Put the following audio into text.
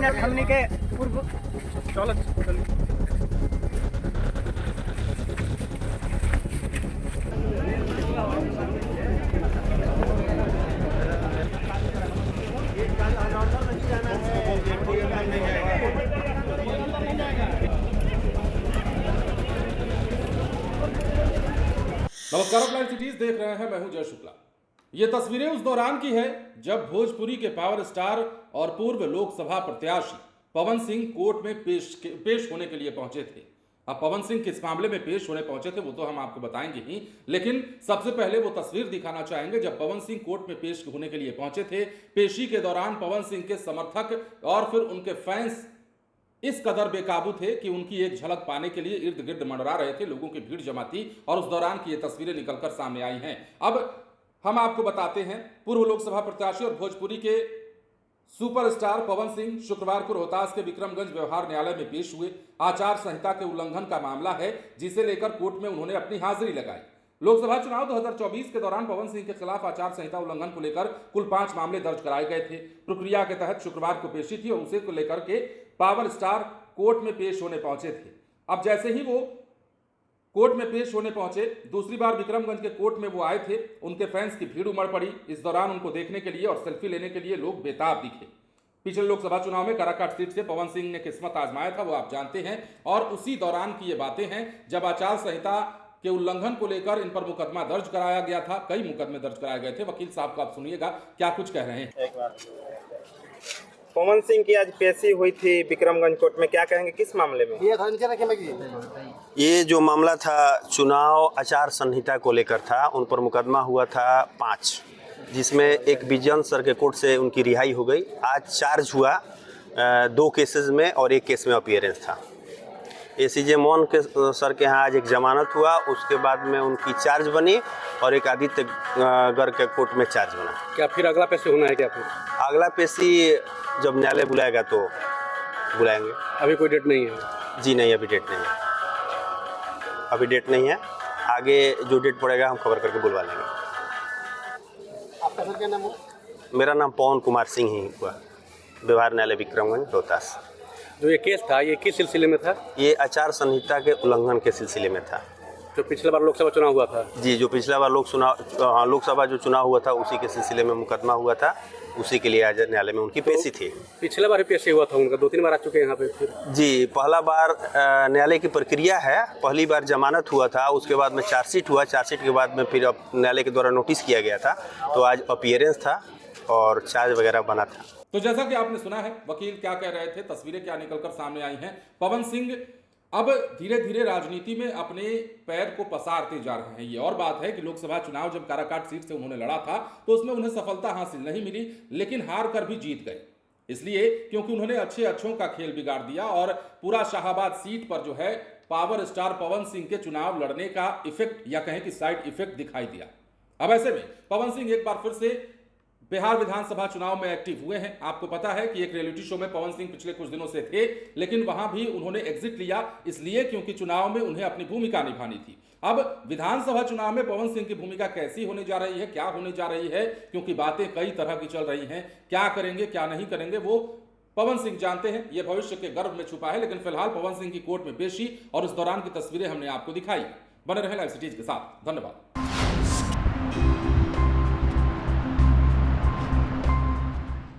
Minute हमने के पूर्व चलो नमस्कार, आप लाइव सिटीज देख रहे हैं। मैं हूं जय शुक्ला। ये तस्वीरें उस दौरान की है जब भोजपुरी के पावर स्टार और पूर्व लोकसभा प्रत्याशी पवन सिंह कोर्ट में पेश होने के लिए पहुंचे थे। अब पवन सिंह किस मामले में पेश होने पहुंचे थे वो तो हम आपको बताएंगे ही, लेकिन सबसे पहले वो तस्वीर दिखाना चाहेंगे जब पवन सिंह कोर्ट में पेश होने के लिए पहुंचे थे। पेशी के दौरान पवन सिंह के समर्थक और फिर उनके फैंस इस कदर बेकाबू थे कि उनकी एक झलक पाने के लिए इर्द गिर्द मंडरा रहे थे। लोगों की भीड़ जमा थी और उस दौरान की ये तस्वीरें निकलकर सामने आई हैं। अब हम आपको बताते हैं, पूर्व लोकसभा प्रत्याशी और भोजपुरी के सुपरस्टार पवन सिंह शुक्रवार को रोहतास के विक्रमगंज व्यवहार न्यायालय में पेश हुए। आचार संहिता के उल्लंघन का मामला है जिसे लेकर कोर्ट में उन्होंने अपनी हाजिरी लगाई। लोकसभा चुनाव 2024 के दौरान पवन सिंह के खिलाफ आचार संहिता उल्लंघन को लेकर कुल 5 मामले दर्ज कराए गए थे। प्रक्रिया के तहत शुक्रवार को पेशी थी और उसे को लेकर के पावर स्टार कोर्ट में पेश होने पहुंचे थे। अब जैसे ही वो कोर्ट में पेश होने पहुंचे, दूसरी बार विक्रमगंज के कोर्ट में वो आए थे। उनके फैंस की भीड़ उमड़ पड़ी। इस दौरान उनको देखने के लिए और सेल्फी लेने के लिए लोग बेताब दिखे। पिछले लोकसभा चुनाव में काराकाट सीट से पवन सिंह ने किस्मत आजमाया था, वो आप जानते हैं। और उसी दौरान की ये बातें हैं जब आचार संहिता के उल्लंघन को लेकर इन पर मुकदमा दर्ज कराया गया था। कई मुकदमे दर्ज कराए गए थे। वकील साहब को आप सुनिएगा क्या कुछ कह रहे हैं। पवन सिंह की आज पेशी हुई थी विक्रमगंज कोर्ट में, क्या कहेंगे किस मामले में? ये जो मामला था चुनाव आचार संहिता को लेकर था। उन पर मुकदमा हुआ था 5, जिसमें एक विजन सर के कोर्ट से उनकी रिहाई हो गई। आज चार्ज हुआ 2 केसेस में और 1 केस में अपीयरेंस था। एसीजे मोहन के सर के यहाँ आज एक जमानत हुआ, उसके बाद में उनकी चार्ज बनी और एक आदित्य गर्ग के कोर्ट में चार्ज बना। क्या फिर अगला पेशी होना है? क्या फिर अगला पेशी जब न्यायालय बुलाएगा तो बुलाएंगे। अभी कोई डेट नहीं है? जी नहीं, अभी डेट नहीं है। अभी डेट नहीं है। आगे जो डेट पड़ेगा हम खबर करके बुलवा लेंगे। आपका सर क्या नाम है? मेरा नाम पवन कुमार सिंह ही हुआ, व्यवहार न्यायालय विक्रमगंज रोहतास। जो ये केस था ये किस सिलसिले में था? ये आचार संहिता के उल्लंघन के सिलसिले में था। जो पिछले बार लोकसभा चुनाव हुआ था? जी, जो पिछला बार लोकसभा जो चुनाव हुआ था उसी के सिलसिले में मुकदमा हुआ था। उसी के लिए आज न्यायालय में उनकी पेशी थी। पिछले बार ही पेशी हुआ था उनका, 2-3 बार आ चुके हैं यहाँ पे फिर? जी, पहला बार न्यायालय की प्रक्रिया है। पहली बार जमानत हुआ था, उसके बाद में चार्जशीट हुआ। चार्जशीट के बाद में फिर अब न्यायालय के द्वारा नोटिस किया गया था, तो आज अपीयरेंस था और चार्ज वगैरह बना था। तो जैसा कि आपने सुना है वकील क्या कह रहे थे, तस्वीरें क्या निकलकर सामने आई हैं। पवन सिंह अब धीरे धीरे राजनीति में अपने पैर को पसारते जा रहे हैं। ये और बात है कि लोकसभा चुनाव जब काराकाट सीट से उन्होंने लड़ा था तो उसमें उन्हें सफलता हासिल नहीं मिली, लेकिन हार कर भी जीत गए। इसलिए क्योंकि उन्होंने अच्छों का खेल बिगाड़ दिया और पूरा शाहाबाद सीट पर जो है पावर स्टार पवन सिंह के चुनाव लड़ने का इफेक्ट या कहें कि साइड इफेक्ट दिखाई दिया। अब ऐसे में पवन सिंह एक बार फिर से बिहार विधानसभा चुनाव में एक्टिव हुए हैं। आपको पता है कि एक रियलिटी शो में पवन सिंह पिछले कुछ दिनों से थे, लेकिन वहां भी उन्होंने एग्जिट लिया, इसलिए क्योंकि चुनाव में उन्हें अपनी भूमिका निभानी थी। अब विधानसभा चुनाव में पवन सिंह की भूमिका कैसी होने जा रही है, क्या होने जा रही है, क्योंकि बातें कई तरह की चल रही हैं। क्या करेंगे क्या नहीं करेंगे वो पवन सिंह जानते हैं, ये भविष्य के गर्भ में छुपा है। लेकिन फिलहाल पवन सिंह की कोर्ट में पेशी और उस दौरान की तस्वीरें हमने आपको दिखाई। बने रहे लाइव सिटीज के साथ। धन्यवाद।